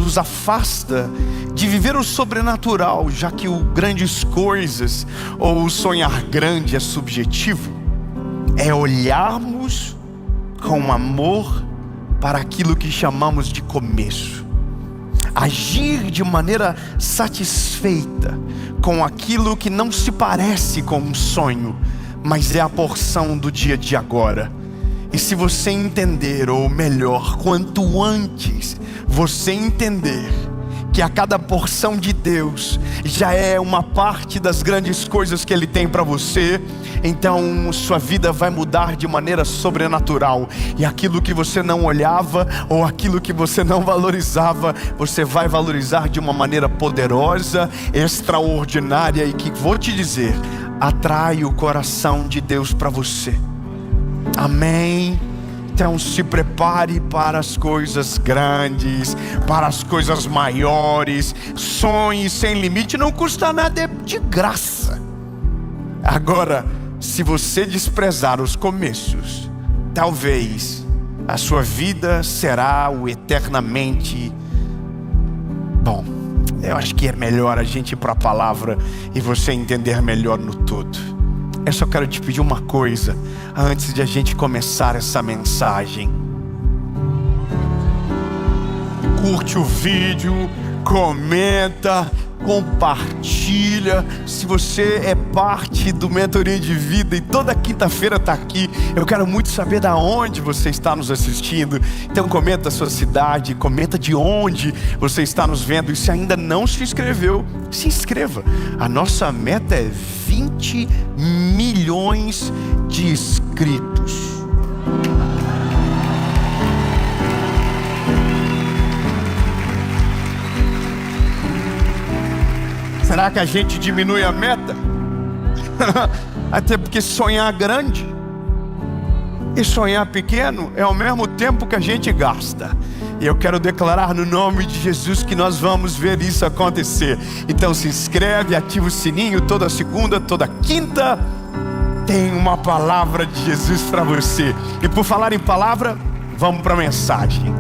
nos afasta de viver o sobrenatural, já que o grandes coisas ou o sonhar grande é subjetivo. É olharmos com amor para aquilo que chamamos de começo. Agir de maneira satisfeita com aquilo que não se parece com um sonho, mas é a porção do dia de agora. E se você entender, ou melhor, quanto antes você entender que a cada porção de Deus já é uma parte das grandes coisas que Ele tem para você, então sua vida vai mudar de maneira sobrenatural. E aquilo que você não olhava, ou aquilo que você não valorizava, você vai valorizar de uma maneira poderosa, extraordinária, e que, vou te dizer, atrai o coração de Deus para você. Amém? Então se prepare para as coisas grandes, para as coisas maiores. Sonhe sem limite, não custa nada, é de graça. Agora, se você desprezar os começos, talvez a sua vida será o eternamente bom. Eu acho que é melhor a gente ir para a palavra e você entender melhor no todo. Eu só quero te pedir uma coisa antes de a gente começar essa mensagem. Curte o vídeo, comenta, compartilha. Se você é parte do Mentoria de Vida e toda quinta-feira está aqui, eu quero muito saber de onde você está nos assistindo. Então comenta a sua cidade, comenta de onde você está nos vendo. E se ainda não se inscreveu, se inscreva. A nossa meta é 20 milhões de inscritos. Será que a gente diminui a meta? Até porque sonhar grande e sonhar pequeno é ao mesmo tempo que a gente gasta. E eu quero declarar no nome de Jesus que nós vamos ver isso acontecer. Então se inscreve, ativa o sininho. Toda segunda, toda quinta tem uma palavra de Jesus para você. E por falar em palavra, vamos para a mensagem.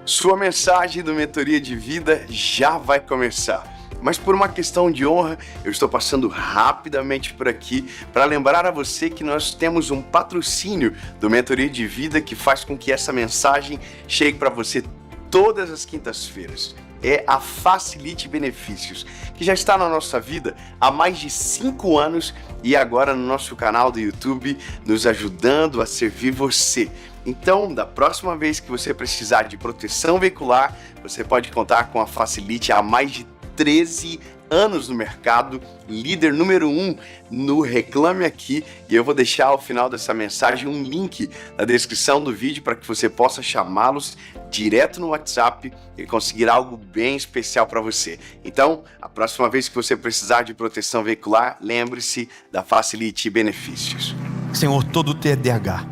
Sua mensagem do Mentoria de Vida já vai começar. Mas por uma questão de honra, eu estou passando rapidamente por aqui para lembrar a você que nós temos um patrocínio do Mentoria de Vida que faz com que essa mensagem chegue para você todas as quintas-feiras. É a Facilite Benefícios, que já está na nossa vida há mais de 5 anos e agora no nosso canal do YouTube, nos ajudando a servir você. Então, da próxima vez que você precisar de proteção veicular, você pode contar com a Facilite há mais de 13 anos no mercado, líder número 1 no Reclame Aqui. E eu vou deixar ao final dessa mensagem um link na descrição do vídeo para que você possa chamá-los direto no WhatsApp e conseguir algo bem especial para você. Então, a próxima vez que você precisar de proteção veicular, lembre-se da Facilite Benefícios. Senhor, todo TDAH,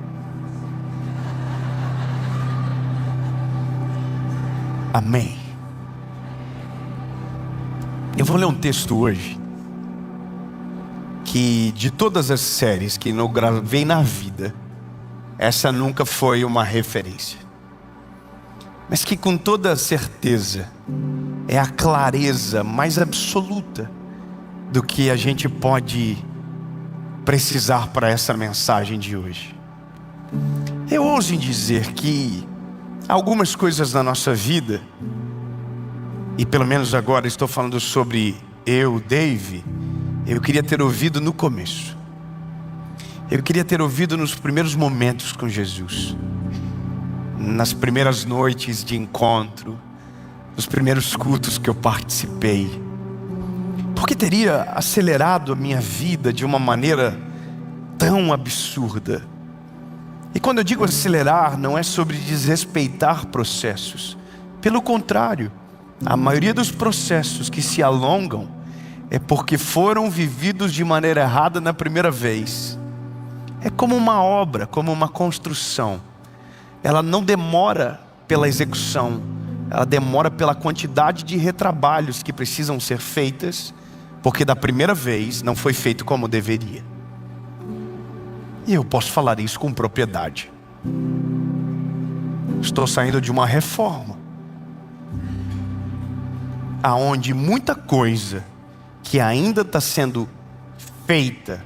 amém. Eu vou ler um texto hoje que, de todas as séries que eu gravei na vida, essa nunca foi uma referência, mas que com toda certeza é a clareza mais absoluta do que a gente pode precisar para essa mensagem de hoje. Eu ouso em dizer que algumas coisas na nossa vida, e pelo menos agora estou falando sobre eu, Dave, eu queria ter ouvido no começo. Eu queria ter ouvido nos primeiros momentos com Jesus, nas primeiras noites de encontro, nos primeiros cultos que eu participei, porque teria acelerado a minha vida de uma maneira tão absurda. E quando eu digo acelerar, não é sobre desrespeitar processos. Pelo contrário, a maioria dos processos que se alongam é porque foram vividos de maneira errada na primeira vez. É como uma obra, como uma construção. Ela não demora pela execução, ela demora pela quantidade de retrabalhos que precisam ser feitas, porque da primeira vez não foi feito como deveria. E eu posso falar isso com propriedade. Estou saindo de uma reforma, aonde muita coisa que ainda está sendo feita,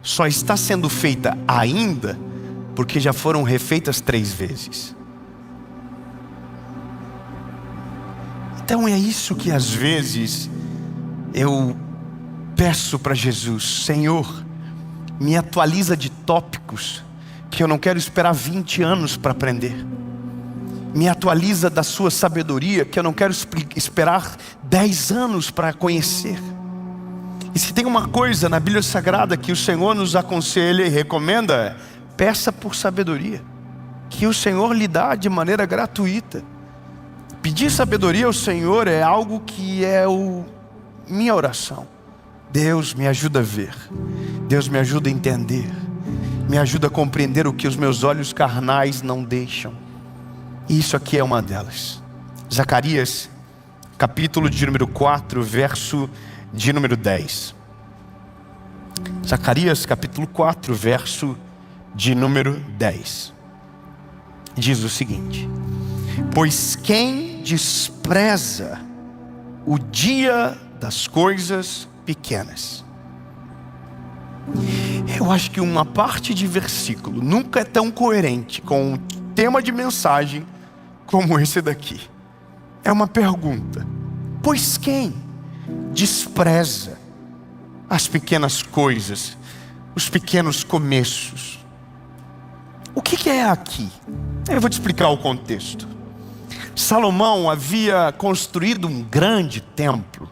só está sendo feita ainda, porque já foram refeitas 3 vezes. Então é isso que às vezes eu peço para Jesus: Senhor, me atualiza de tópicos que eu não quero esperar 20 anos para aprender. Me atualiza da sua sabedoria que eu não quero esperar 10 anos para conhecer. E se tem uma coisa na Bíblia Sagrada que o Senhor nos aconselha e recomenda, peça por sabedoria, que o Senhor lhe dá de maneira gratuita. Pedir sabedoria ao Senhor é algo que é minha oração. Deus, me ajuda a ver. Deus, me ajuda a entender. Me ajuda a compreender o que os meus olhos carnais não deixam. E isso aqui é uma delas. Zacarias, capítulo de número 4, verso de número 10. Zacarias, capítulo 4, verso de número 10. Diz o seguinte: pois quem despreza o dia das coisas pequenas. Eu acho que uma parte de versículo nunca é tão coerente com um tema de mensagem como esse daqui. É uma pergunta: pois quem despreza as pequenas coisas, os pequenos começos? O que é aqui? Eu vou te explicar o contexto. Salomão havia construído um grande templo,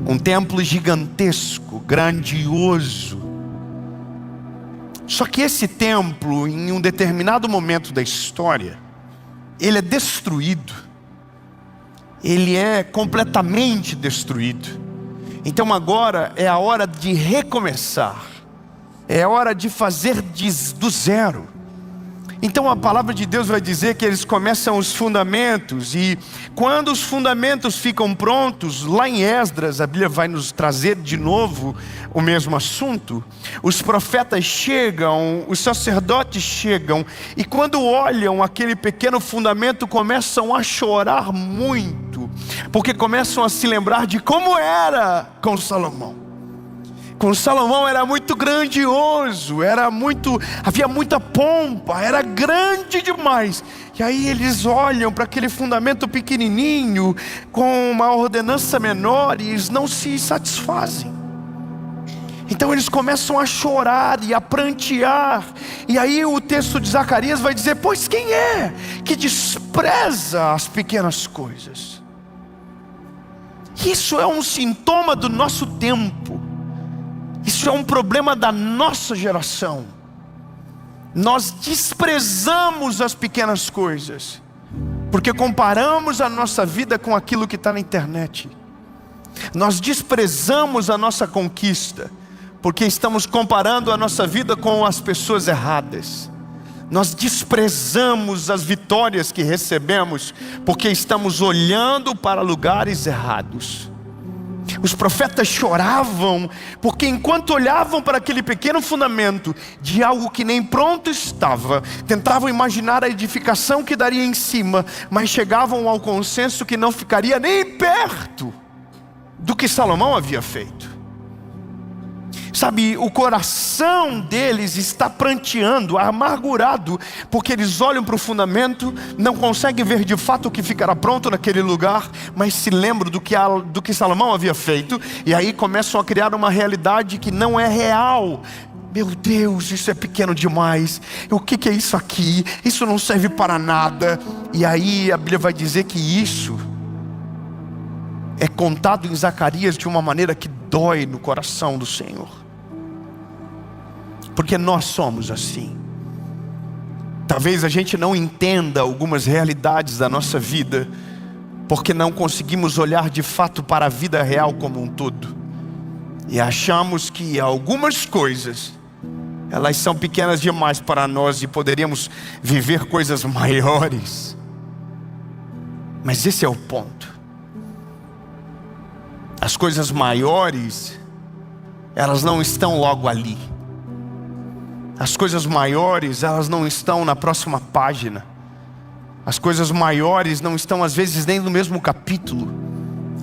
um templo gigantesco, grandioso. Só que esse templo, em um determinado momento da história, ele é destruído. Ele é completamente destruído. Então agora é a hora de recomeçar. É a hora de fazer do zero. Então a palavra de Deus vai dizer que eles começam os fundamentos, e quando os fundamentos ficam prontos, lá em Esdras, a Bíblia vai nos trazer de novo o mesmo assunto. Os profetas chegam, os sacerdotes chegam, e quando olham aquele pequeno fundamento, começam a chorar muito, porque começam a se lembrar de como era com Salomão. Com Salomão era muito grandioso, havia muita pompa, era grande demais. E aí eles olham para aquele fundamento pequenininho, com uma ordenança menor, e eles não se satisfazem. Então eles começam a chorar e a prantear. E aí o texto de Zacarias vai dizer: pois quem é que despreza as pequenas coisas? Isso é um sintoma do nosso tempo. Isso é um problema da nossa geração. Nós desprezamos as pequenas coisas, porque comparamos a nossa vida com aquilo que está na internet. Nós desprezamos a nossa conquista, porque estamos comparando a nossa vida com as pessoas erradas. Nós desprezamos as vitórias que recebemos, porque estamos olhando para lugares errados. Os profetas choravam, porque enquanto olhavam para aquele pequeno fundamento de algo que nem pronto estava, tentavam imaginar a edificação que daria em cima, mas chegavam ao consenso que não ficaria nem perto do que Salomão havia feito. Sabe, o coração deles está pranteando, amargurado, porque eles olham para o fundamento, não conseguem ver de fato o que ficará pronto naquele lugar, mas se lembram do que Salomão havia feito, e aí começam a criar uma realidade que não é real. Meu Deus, isso é pequeno demais. O que é isso aqui? Isso não serve para nada. E aí a Bíblia vai dizer que isso é contado em Zacarias de uma maneira que dói no coração do Senhor. Porque nós somos assim. Talvez a gente não entenda algumas realidades da nossa vida, porque não conseguimos olhar de fato para a vida real como um todo. E achamos que algumas coisas, elas são pequenas demais para nós e poderíamos viver coisas maiores. Mas esse é o ponto. As coisas maiores, elas não estão logo ali. As coisas maiores, elas não estão na próxima página. As coisas maiores não estão às vezes nem no mesmo capítulo.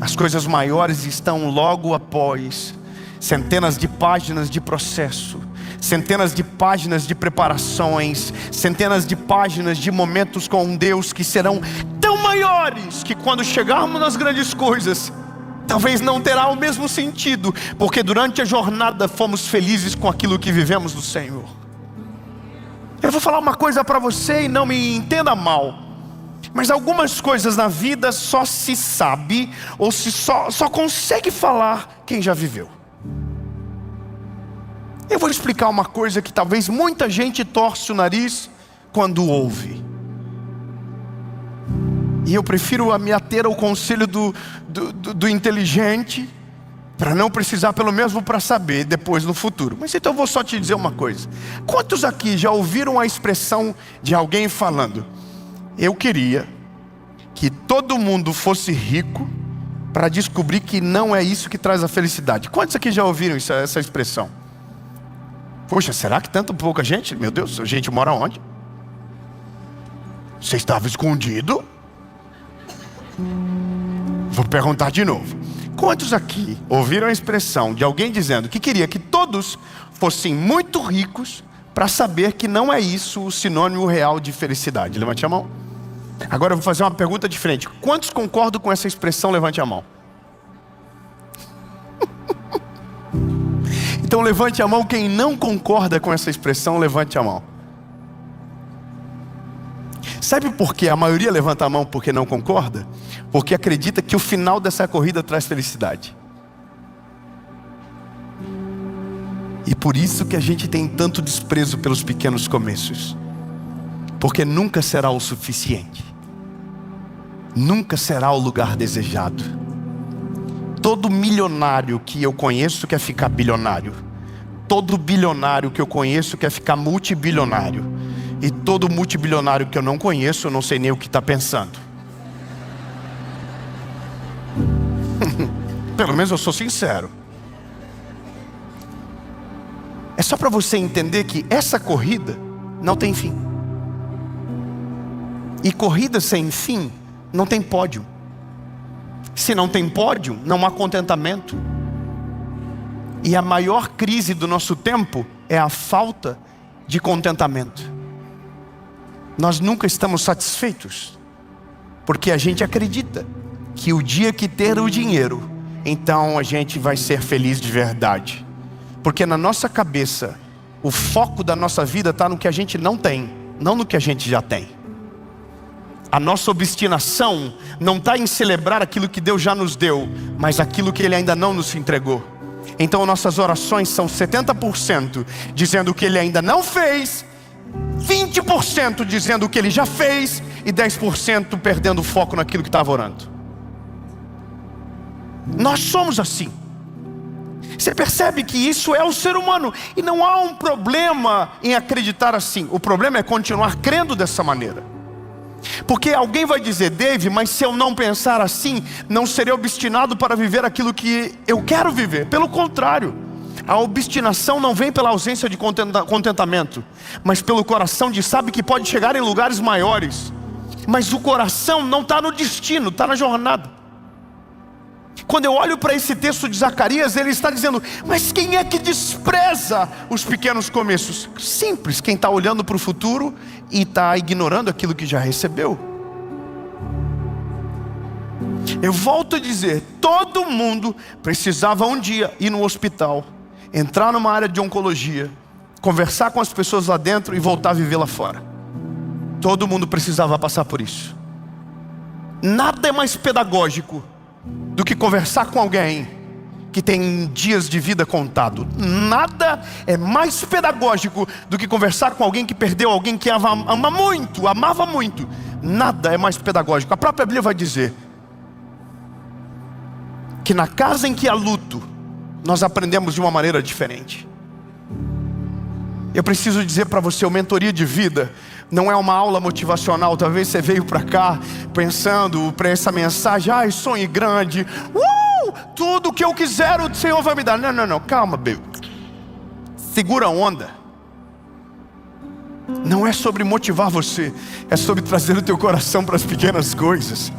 As coisas maiores estão logo após centenas de páginas de processo, centenas de páginas de preparações, centenas de páginas de momentos com Deus que serão tão maiores que quando chegarmos nas grandes coisas, talvez não terá o mesmo sentido, porque durante a jornada fomos felizes com aquilo que vivemos do Senhor. Eu vou falar uma coisa para você e não me entenda mal, mas algumas coisas na vida só se sabe ou só consegue falar quem já viveu. Eu vou explicar uma coisa que talvez muita gente torce o nariz quando ouve. E eu prefiro me ater ao conselho do inteligente, para não precisar pelo menos para saber depois no futuro. Mas então eu vou só te dizer uma coisa. Quantos aqui já ouviram a expressão de alguém falando: eu queria que todo mundo fosse rico para descobrir que não é isso que traz a felicidade? Quantos aqui já ouviram essa expressão? Poxa, será que tanto pouca gente? Meu Deus, a gente mora onde? Você estava escondido? Vou perguntar de novo. Quantos aqui ouviram a expressão de alguém dizendo que queria que todos fossem muito ricos para saber que não é isso o sinônimo real de felicidade? Levante a mão. Agora eu vou fazer uma pergunta diferente. Quantos concordam com essa expressão? Levante a mão. Então levante a mão quem não concorda com essa expressão, levante a mão. Sabe por que a maioria levanta a mão porque não concorda? Porque acredita que o final dessa corrida traz felicidade. E por isso que a gente tem tanto desprezo pelos pequenos começos. Porque nunca será o suficiente. Nunca será o lugar desejado. Todo milionário que eu conheço quer ficar bilionário. Todo bilionário que eu conheço quer ficar multibilionário. E todo multibilionário que eu não conheço, eu não sei nem o que está pensando. Pelo menos eu sou sincero. É só para você entender que essa corrida não tem fim. E corrida sem fim não tem pódio. Se não tem pódio, não há contentamento. E a maior crise do nosso tempo é a falta de contentamento. Nós nunca estamos satisfeitos, porque a gente acredita que o dia que ter o dinheiro, então a gente vai ser feliz de verdade. Porque na nossa cabeça, o foco da nossa vida está no que a gente não tem, não no que a gente já tem. A nossa obstinação não está em celebrar aquilo que Deus já nos deu, mas aquilo que Ele ainda não nos entregou. Então nossas orações são 70% dizendo o que Ele ainda não fez, 20% dizendo o que Ele já fez e 10% perdendo o foco naquilo que estava orando. Nós somos assim. Você percebe que isso é o ser humano. E não há um problema em acreditar assim. O problema é continuar crendo dessa maneira. Porque alguém vai dizer: Dave, mas se eu não pensar assim, não serei obstinado para viver aquilo que eu quero viver. Pelo contrário, a obstinação não vem pela ausência de contentamento, mas pelo coração de sabe que pode chegar em lugares maiores. Mas o coração não está no destino, está na jornada. Quando eu olho para esse texto de Zacarias, ele está dizendo: mas quem é que despreza os pequenos começos? Simples, quem está olhando para o futuro e está ignorando aquilo que já recebeu. Eu volto a dizer, todo mundo precisava um dia ir no hospital, entrar numa área de oncologia, conversar com as pessoas lá dentro e voltar a viver lá fora. Todo mundo precisava passar por isso. Nada é mais pedagógico do que conversar com alguém que tem dias de vida contado. Nada é mais pedagógico do que conversar com alguém que perdeu alguém que amava muito. Nada é mais pedagógico. A própria Bíblia vai dizer que na casa em que há luto, nós aprendemos de uma maneira diferente. Eu preciso dizer para você, o mentoria de vida não é uma aula motivacional. Talvez você veio para cá pensando para essa mensagem: ai, sonhe grande, tudo que eu quiser o Senhor vai me dar. Não, calma, baby. Segura a onda. não é sobre motivar você, é sobre trazer o teu coração para as pequenas coisas.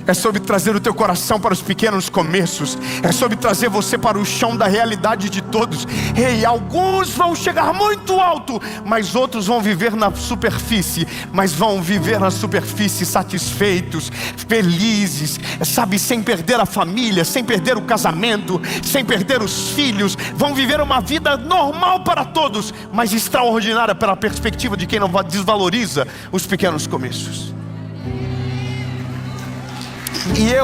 É sobre trazer o teu coração para os pequenos começos. É sobre trazer você para o chão da realidade de todos. Ei, alguns vão chegar muito alto, mas outros vão viver na superfície. Mas vão viver na superfície satisfeitos, felizes, sabe, sem perder a família, sem perder o casamento, sem perder os filhos. Vão viver uma vida normal para todos, mas extraordinária pela perspectiva de quem não desvaloriza os pequenos começos. E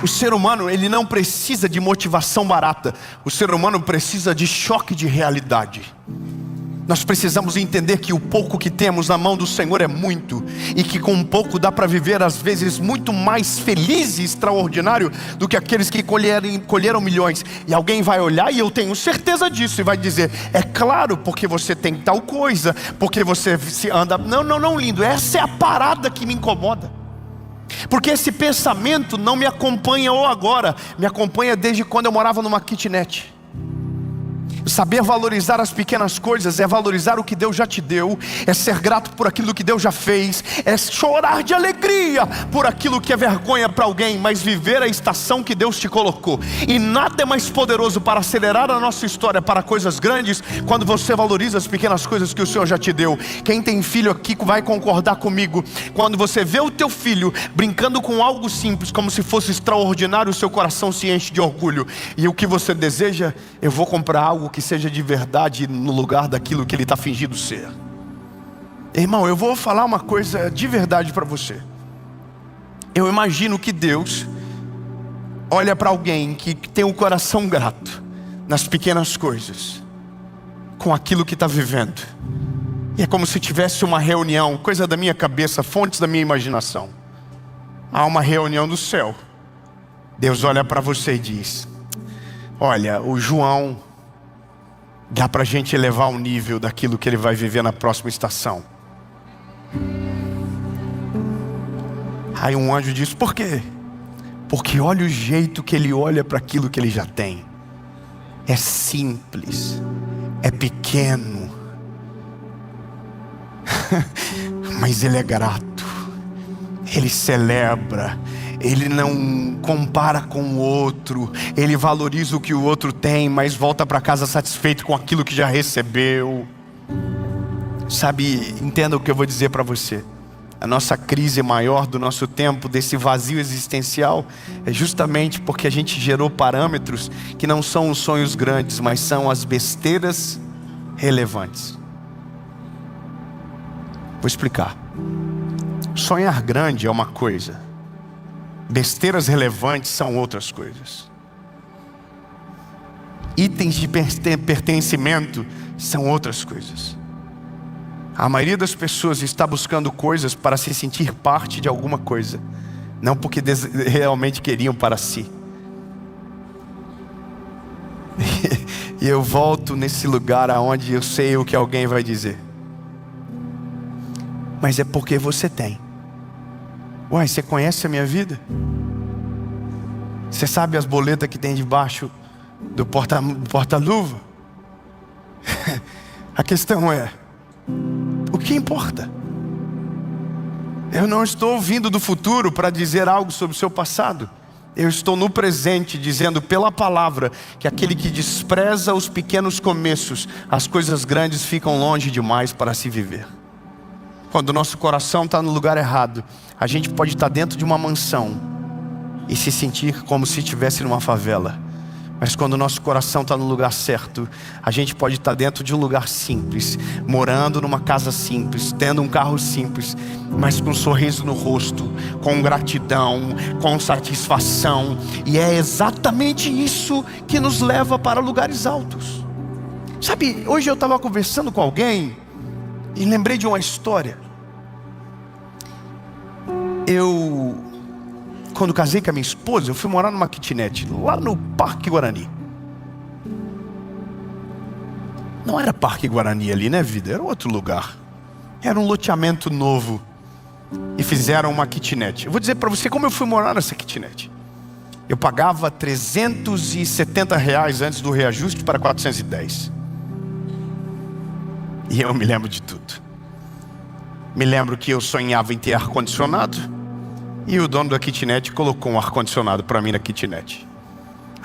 o ser humano, ele não precisa de motivação barata. O ser humano precisa de choque de realidade. Nós precisamos entender que o pouco que temos na mão do Senhor é muito, e que com pouco dá para viver às vezes muito mais feliz e extraordinário do que aqueles que colheram milhões. E alguém vai olhar, e eu tenho certeza disso, e vai dizer: é claro, porque você tem tal coisa, porque você se anda... Não, lindo, essa é a parada que me incomoda. Porque esse pensamento não me acompanha agora, me acompanha desde quando eu morava numa kitnet. Saber valorizar as pequenas coisas é valorizar o que Deus já te deu, é ser grato por aquilo que Deus já fez, é chorar de alegria por aquilo que é vergonha para alguém, mas viver a estação que Deus te colocou. E nada é mais poderoso para acelerar a nossa história para coisas grandes, quando você valoriza as pequenas coisas que o Senhor já te deu. Quem tem filho aqui vai concordar comigo. Quando você vê o teu filho brincando com algo simples, como se fosse extraordinário, o seu coração se enche de orgulho. E o que você deseja? Eu vou comprar algo que seja de verdade no lugar daquilo que ele está fingindo ser. Irmão, eu vou falar uma coisa de verdade para você. Eu imagino que Deus olha para alguém que tem o coração grato nas pequenas coisas, com aquilo que está vivendo. E é como se tivesse uma reunião, coisa da minha cabeça, fontes da minha imaginação. Há uma reunião do céu. Deus olha para você e diz: olha, o João, dá para a gente elevar o nível daquilo que ele vai viver na próxima estação. Aí um anjo diz: por quê? Porque olha o jeito que ele olha para aquilo que ele já tem. É simples, é pequeno, mas ele é grato, ele celebra, ele não compara com o outro, ele valoriza o que o outro tem, mas volta para casa satisfeito com aquilo que já recebeu. Sabe, entenda o que eu vou dizer para você. A nossa crise maior do nosso tempo, desse vazio existencial, é justamente porque a gente gerou parâmetros que não são os sonhos grandes, mas são as besteiras relevantes. Vou explicar. Sonhar grande é uma coisa, besteiras relevantes são outras coisas. Itens de pertencimento são outras coisas. A maioria das pessoas está buscando coisas para se sentir parte de alguma coisa, não porque realmente queriam para si. E eu volto nesse lugar aonde eu sei o que alguém vai dizer: mas é porque você tem. Uai, você conhece a minha vida? Você sabe as boletas que tem debaixo do porta-luva? A questão é: o que importa? Eu não estou vindo do futuro para dizer algo sobre o seu passado. Eu estou no presente dizendo pela palavra que aquele que despreza os pequenos começos, as coisas grandes ficam longe demais para se viver. Quando o nosso coração está no lugar errado, a gente pode estar dentro de uma mansão e se sentir como se estivesse numa favela. Mas quando o nosso coração está no lugar certo, a gente pode estar dentro de um lugar simples, morando numa casa simples, tendo um carro simples, mas com um sorriso no rosto, com gratidão, com satisfação. E é exatamente isso que nos leva para lugares altos. Sabe, hoje eu estava conversando com alguém e lembrei de uma história. Quando casei com a minha esposa, eu fui morar numa kitnet lá no Parque Guarani. Não era Parque Guarani ali, né, vida? Era outro lugar. Era um loteamento novo. E fizeram uma kitnet. Eu vou dizer para você como eu fui morar nessa kitnet. Eu pagava R$370 antes do reajuste para 410. E eu me lembro de tudo. Me lembro que eu sonhava em ter ar-condicionado, e o dono da kitnet colocou um ar-condicionado para mim na kitnet.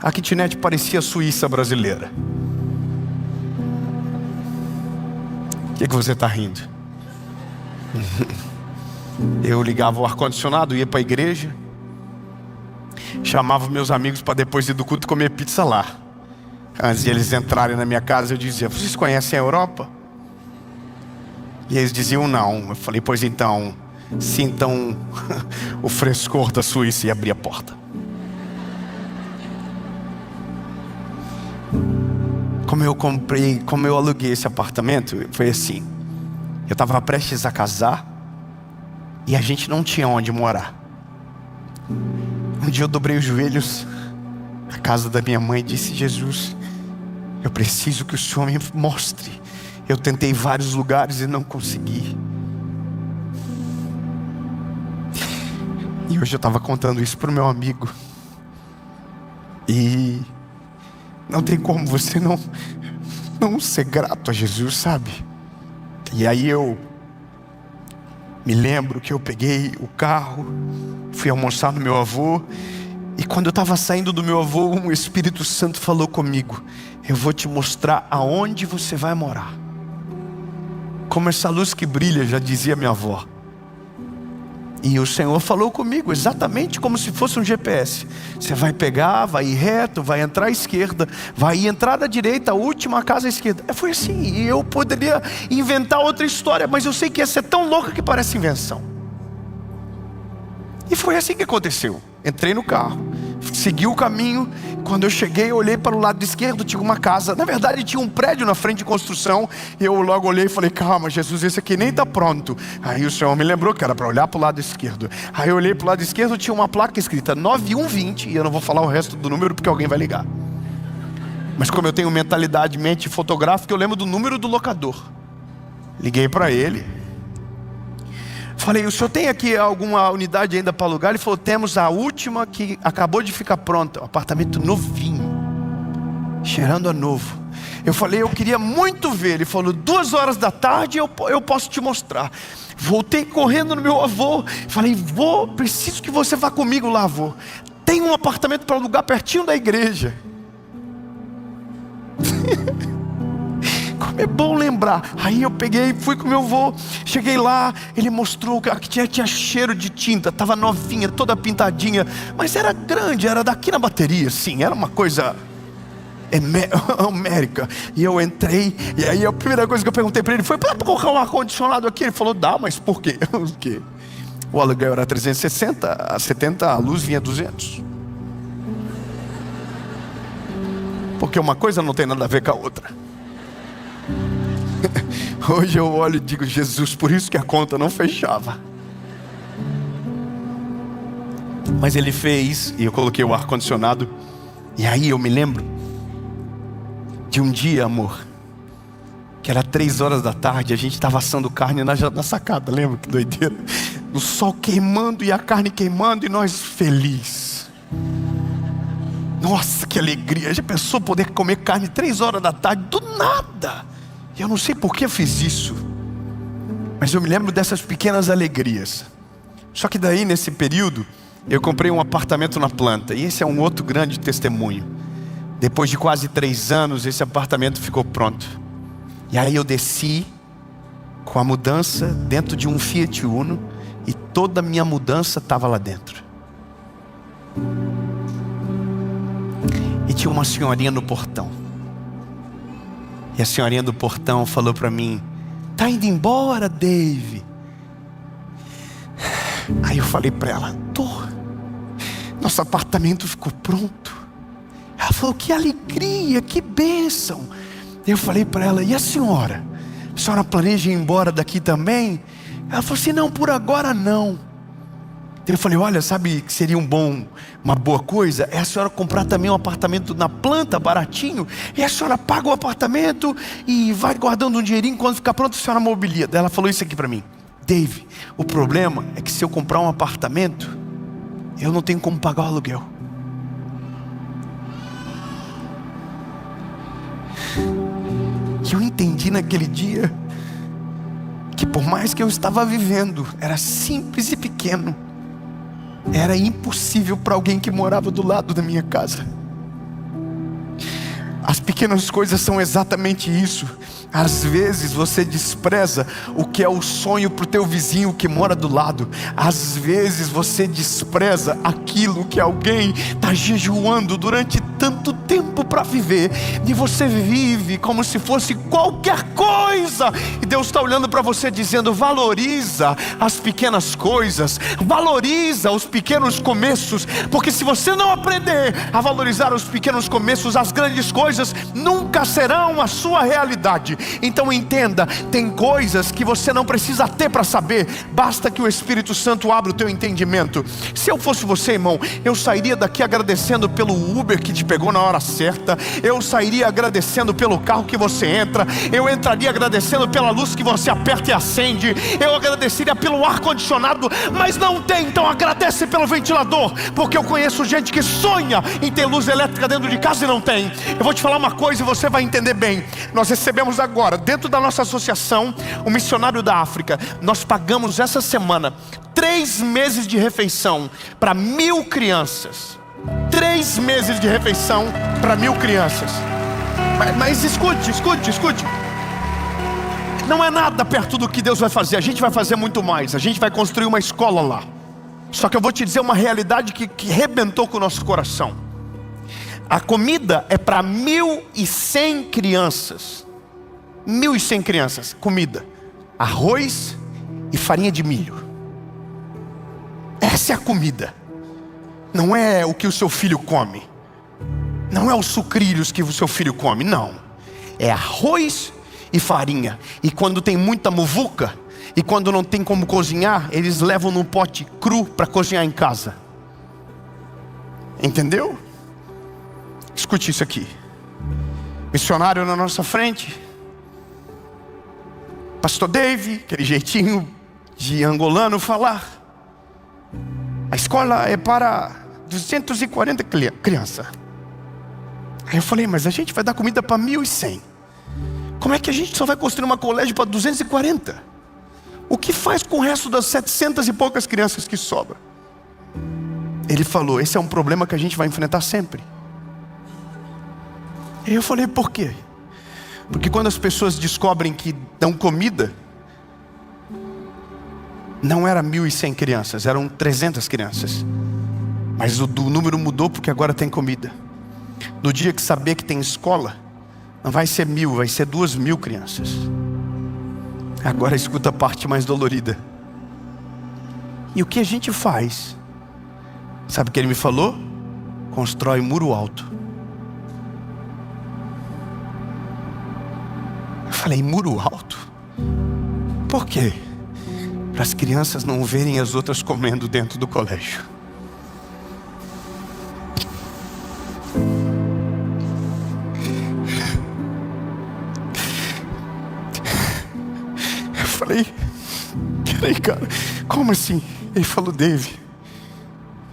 A kitnet parecia a Suíça brasileira. O que você está rindo? Eu ligava o ar-condicionado, ia para a igreja, chamava meus amigos para depois ir do culto comer pizza lá. Antes de eles entrarem na minha casa, eu dizia: vocês conhecem a Europa? E eles diziam não. Eu falei: pois então, sintam o frescor da Suíça, e abri a porta. Como eu aluguei esse apartamento, foi assim. Eu estava prestes a casar e a gente não tinha onde morar. Um dia eu dobrei os joelhos na casa da minha mãe e disse: Jesus, eu preciso que o Senhor me mostre. Eu tentei vários lugares e não consegui. E hoje eu estava contando isso para o meu amigo. E não tem como você não ser grato a Jesus, sabe? E aí eu me lembro que eu peguei o carro, fui almoçar no meu avô. E quando eu estava saindo do meu avô, o Espírito Santo falou comigo: eu vou te mostrar aonde você vai morar. Como essa luz que brilha, já dizia minha avó. E o Senhor falou comigo exatamente como se fosse um GPS. Você vai pegar, vai ir reto, vai entrar à esquerda, vai entrar da direita, a última casa à esquerda. Foi assim. E eu poderia inventar outra história, mas eu sei que essa é tão louca que parece invenção. E foi assim que aconteceu. Entrei no carro, segui o caminho. Quando eu cheguei, eu olhei para o lado esquerdo, tinha uma casa. Na verdade tinha um prédio na frente de construção. E eu logo olhei e falei: calma, Jesus, esse aqui nem está pronto. Aí o Senhor me lembrou que era para olhar para o lado esquerdo. Aí eu olhei para o lado esquerdo, tinha uma placa escrita 9120. E eu não vou falar o resto do número porque alguém vai ligar. Mas como eu tenho mentalidade, mente fotográfica, eu lembro do número do locador. Liguei para ele. Falei: o senhor tem aqui alguma unidade ainda para alugar? Ele falou: temos a última que acabou de ficar pronta. Um apartamento novinho, cheirando a novo. Eu falei: eu queria muito ver. Ele falou: 2 horas da tarde eu posso te mostrar. Voltei correndo no meu avô. Falei: vô, preciso que você vá comigo lá, vô. Tem um apartamento para alugar pertinho da igreja. Como é bom lembrar. Aí eu peguei, fui com meu avô. Cheguei lá, ele mostrou que tinha cheiro de tinta. Estava novinha, toda pintadinha. Mas era grande, era daqui na bateria, sim. Era uma coisa América. E eu entrei. E aí a primeira coisa que eu perguntei para ele foi: para colocar um ar-condicionado aqui? Ele falou: dá, mas por quê? O aluguel era 360, a 70, a luz vinha 200. Porque uma coisa não tem nada a ver com a outra. Hoje eu olho e digo: Jesus, por isso que a conta não fechava. Mas ele fez, e eu coloquei o ar-condicionado. E aí eu me lembro de um dia, amor, que era 3 horas da tarde. A gente estava assando carne na sacada. Lembra que doideira? O sol queimando e a carne queimando, e nós felizes. Nossa, que alegria. Já pensou poder comer carne 3 horas da tarde? Do nada. E eu não sei por que eu fiz isso, mas eu me lembro dessas pequenas alegrias. Só que daí, nesse período, eu comprei um apartamento na planta. E esse é um outro grande testemunho. Depois de quase 3 anos, esse apartamento ficou pronto. E aí eu desci com a mudança dentro de um Fiat Uno. E toda a minha mudança estava lá dentro. E tinha uma senhorinha no portão. E a senhorinha do portão falou para mim: tá indo embora, Dave? Aí eu falei para ela: tô. Nosso apartamento ficou pronto. Ela falou: que alegria, que bênção. Eu falei para ela: e a senhora? A senhora planeja ir embora daqui também? Ela falou assim: não, por agora não. Eu falei: olha, sabe que seria uma boa coisa? É a senhora comprar também um apartamento na planta, baratinho. E a senhora paga o apartamento e vai guardando um dinheirinho. Quando ficar pronto, a senhora mobilia. Daí ela falou isso aqui para mim: Dave, o problema é que se eu comprar um apartamento, eu não tenho como pagar o aluguel. entendi naquele dia que por mais que eu estava vivendo, era simples e pequeno, era impossível para alguém que morava do lado da minha casa. As pequenas coisas são exatamente isso. Às vezes você despreza o que é o sonho para o teu vizinho que mora do lado. Às vezes você despreza aquilo que alguém está jejuando durante tanto tempo para viver, e você vive como se fosse qualquer coisa. E Deus está olhando para você dizendo: valoriza as pequenas coisas, valoriza os pequenos começos, porque se você não aprender a valorizar os pequenos começos, as grandes coisas nunca serão a sua realidade. Então entenda, tem coisas que você não precisa ter para saber, basta que o Espírito Santo abra o teu entendimento. Se eu fosse você, irmão, eu sairia daqui agradecendo pelo Uber que te pegou na hora certa, eu sairia agradecendo pelo carro que você entra, eu entraria agradecendo pela luz que você aperta e acende, eu agradeceria pelo ar-condicionado, mas não tem, então agradece pelo ventilador, porque eu conheço gente que sonha em ter luz elétrica dentro de casa e não tem. Eu vou te falar uma coisa e você vai entender bem. Nós recebemos agora, dentro da nossa associação, o missionário da África. Nós pagamos essa semana 3 meses de refeição para 1000 crianças. 3 meses de refeição para 1000 crianças. Mas escute. Não é nada perto do que Deus vai fazer. A gente vai fazer muito mais. A gente vai construir uma escola lá. Só que eu vou te dizer uma realidade que rebentou com o nosso coração. A comida é para 1.100 crianças. 1.100 crianças. Comida: arroz e farinha de milho. Essa é a comida. Não é o que o seu filho come. Não é os sucrilhos que o seu filho come. Não. É arroz e farinha. E quando tem muita muvuca, e quando não tem como cozinhar, eles levam num pote cru para cozinhar em casa. Entendeu? Escute isso aqui. Missionário na nossa frente, Pastor Dave, aquele jeitinho de angolano falar. A escola é para 240 crianças. Aí eu falei: mas a gente vai dar comida para 1.100. Como é que a gente só vai construir uma colégio para 240? O que faz com o resto das 700 e poucas crianças que sobram? Ele falou: esse é um problema que a gente vai enfrentar sempre. E eu falei: por quê? Porque quando as pessoas descobrem que dão comida, não era 1.100 crianças, eram 300 crianças. Mas o número mudou porque agora tem comida. No dia que saber que tem escola, não vai ser 1.000, vai ser 2.000 crianças. Agora escuta a parte mais dolorida. E o que a gente faz? Sabe o que ele me falou? Constrói muro alto. Eu falei: muro alto? Por quê? Para as crianças não verem as outras comendo dentro do colégio. Eu falei: peraí, cara, como assim? Ele falou: Dave,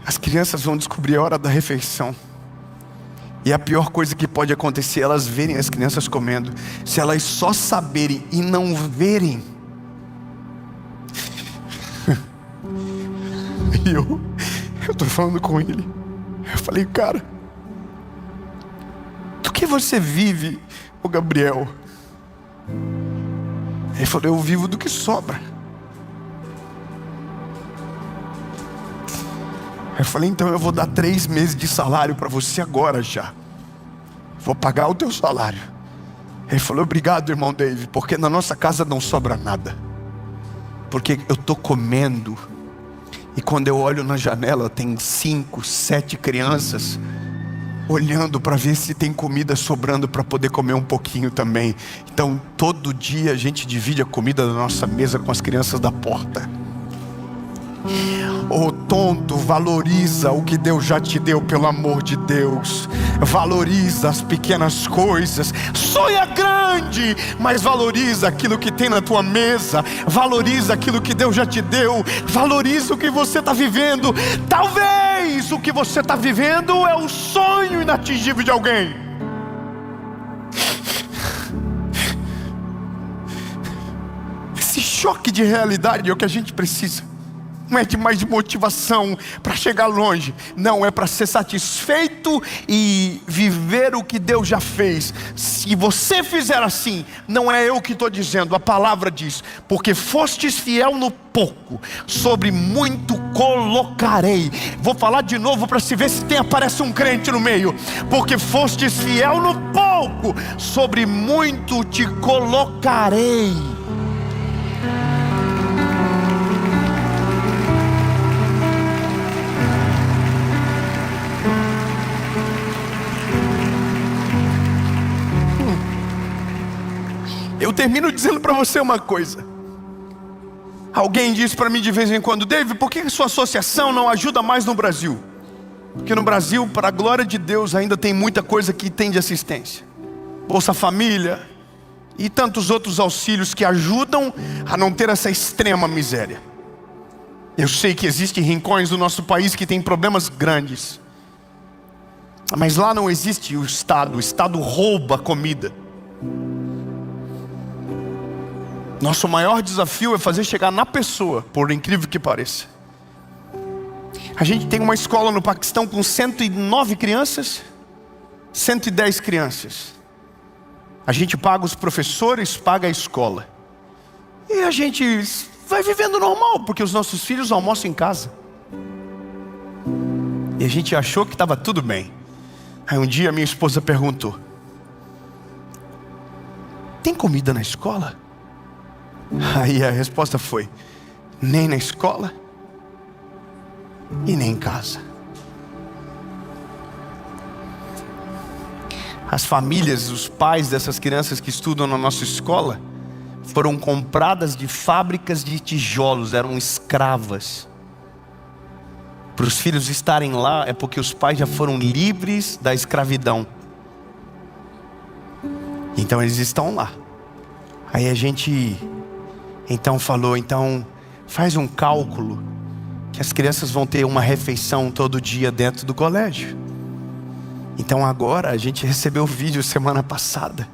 as crianças vão descobrir a hora da refeição. E a pior coisa que pode acontecer é elas verem as crianças comendo. Se elas só saberem e não verem. E eu estou falando com ele. Eu falei: cara, do que você vive, ô Gabriel? Ele falou: eu vivo do que sobra. Eu falei: então eu vou dar 3 meses de salário para você agora já. Vou pagar o teu salário. Ele falou: obrigado, irmão Dave, porque na nossa casa não sobra nada. Porque eu estou comendo. E quando eu olho na janela, tem 5, 7 crianças olhando para ver se tem comida sobrando para poder comer um pouquinho também. Então todo dia a gente divide a comida da nossa mesa com as crianças da porta. Ô tonto, valoriza o que Deus já te deu, pelo amor de Deus. Valoriza as pequenas coisas. Sonha grande, mas valoriza aquilo que tem na tua mesa. Valoriza aquilo que Deus já te deu. Valoriza o que você está vivendo. Talvez o que você está vivendo é o sonho inatingível de alguém. choque de realidade é o que a gente precisa. Não é de mais motivação para chegar longe. Não, é para ser satisfeito e viver o que Deus já fez. Se você fizer assim, não é eu que estou dizendo, a palavra diz: porque fostes fiel no pouco, sobre muito colocarei. Vou falar de novo para se ver se aparece um crente no meio. Porque fostes fiel no pouco, sobre muito te colocarei. Eu termino dizendo para você uma coisa. Alguém diz para mim de vez em quando: David, por que a sua associação não ajuda mais no Brasil? Porque no Brasil, para a glória de Deus, ainda tem muita coisa que tem de assistência. Bolsa Família e tantos outros auxílios que ajudam a não ter essa extrema miséria. Eu sei que existem rincões do nosso país que tem problemas grandes, mas lá não existe o Estado rouba a comida. Nosso maior desafio é fazer chegar na pessoa, por incrível que pareça. A gente tem uma escola no Paquistão com 109 crianças, 110 crianças. A gente paga os professores, paga a escola. E a gente vai vivendo normal, porque os nossos filhos almoçam em casa. E a gente achou que estava tudo bem. Aí um dia minha esposa perguntou: tem comida na escola? Aí a resposta foi: nem na escola e nem em casa. As famílias, os pais dessas crianças que estudam na nossa escola foram compradas de fábricas de tijolos, eram escravas. Para os filhos estarem lá é porque os pais já foram livres da escravidão. Então eles estão lá. Aí a gente então falou: então faz um cálculo que as crianças vão ter uma refeição todo dia dentro do colégio. Então agora a gente recebeu o vídeo semana passada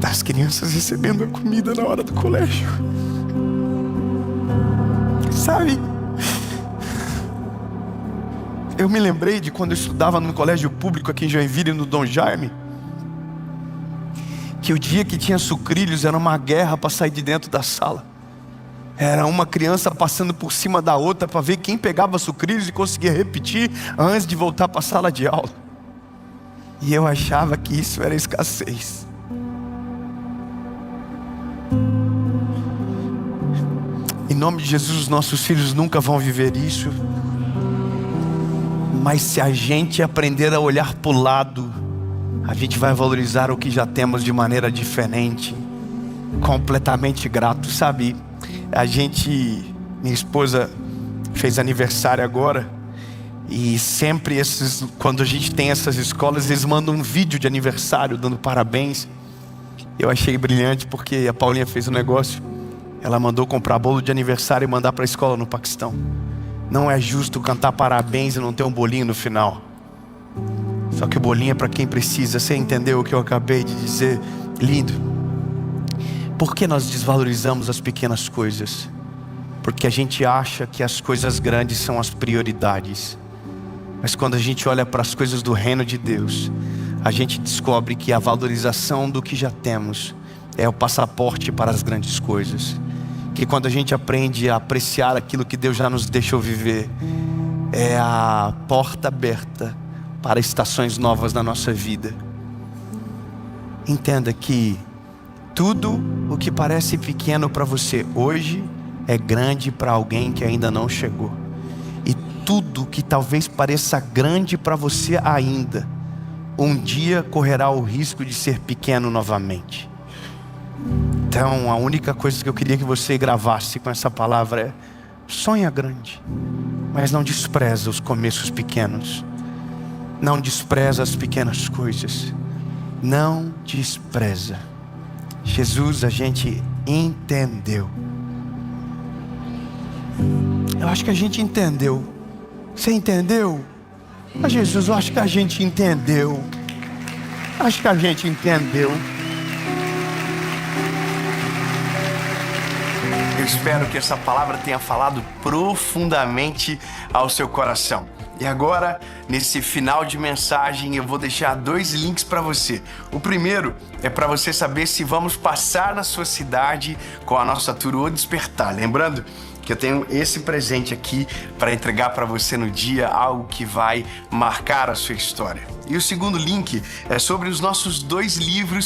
das crianças recebendo a comida na hora do colégio. Sabe, eu me lembrei de quando eu estudava no colégio público aqui em Joinville, no Dom Jaime, que o dia que tinha sucrilhos era uma guerra para sair de dentro da sala. Era uma criança passando por cima da outra para ver quem pegava sucrilhos e conseguia repetir antes de voltar para a sala de aula. E eu achava que isso era escassez. Em nome de Jesus, os nossos filhos nunca vão viver isso. Mas se a gente aprender a olhar para o lado, a gente vai valorizar o que já temos de maneira diferente, completamente grato. Sabe, minha esposa fez aniversário agora, e sempre quando a gente tem essas escolas, eles mandam um vídeo de aniversário dando parabéns. Eu achei brilhante porque a Paulinha fez um negócio. Ela mandou comprar bolo de aniversário e mandar para a escola no Paquistão. Não é justo cantar parabéns e não ter um bolinho no final. Só que o bolinho é para quem precisa. Você entendeu o que eu acabei de dizer? Lindo. Por que nós desvalorizamos as pequenas coisas? Porque a gente acha que as coisas grandes são as prioridades. Mas quando a gente olha para as coisas do reino de Deus, a gente descobre que a valorização do que já temos é o passaporte para as grandes coisas. Que quando a gente aprende a apreciar aquilo que Deus já nos deixou viver, é a porta aberta para estações novas na nossa vida. Entenda que tudo o que parece pequeno para você hoje é grande para alguém que ainda não chegou. E tudo que talvez pareça grande para você ainda, um dia correrá o risco de ser pequeno novamente. Então a única coisa que eu queria que você gravasse com essa palavra é: sonha grande, mas não despreza os começos pequenos. Não despreza as pequenas coisas. Não despreza. Jesus, a gente entendeu. Eu acho que a gente entendeu. Você entendeu? Mas Jesus, eu acho que a gente entendeu. Acho que a gente entendeu. Eu espero que essa palavra tenha falado profundamente ao seu coração. E agora, nesse final de mensagem, eu vou deixar 2 links para você. O primeiro é para você saber se vamos passar na sua cidade com a nossa Tour O Despertar. Lembrando que eu tenho esse presente aqui para entregar para você no dia, algo que vai marcar a sua história. E o segundo link é sobre os nossos 2 livros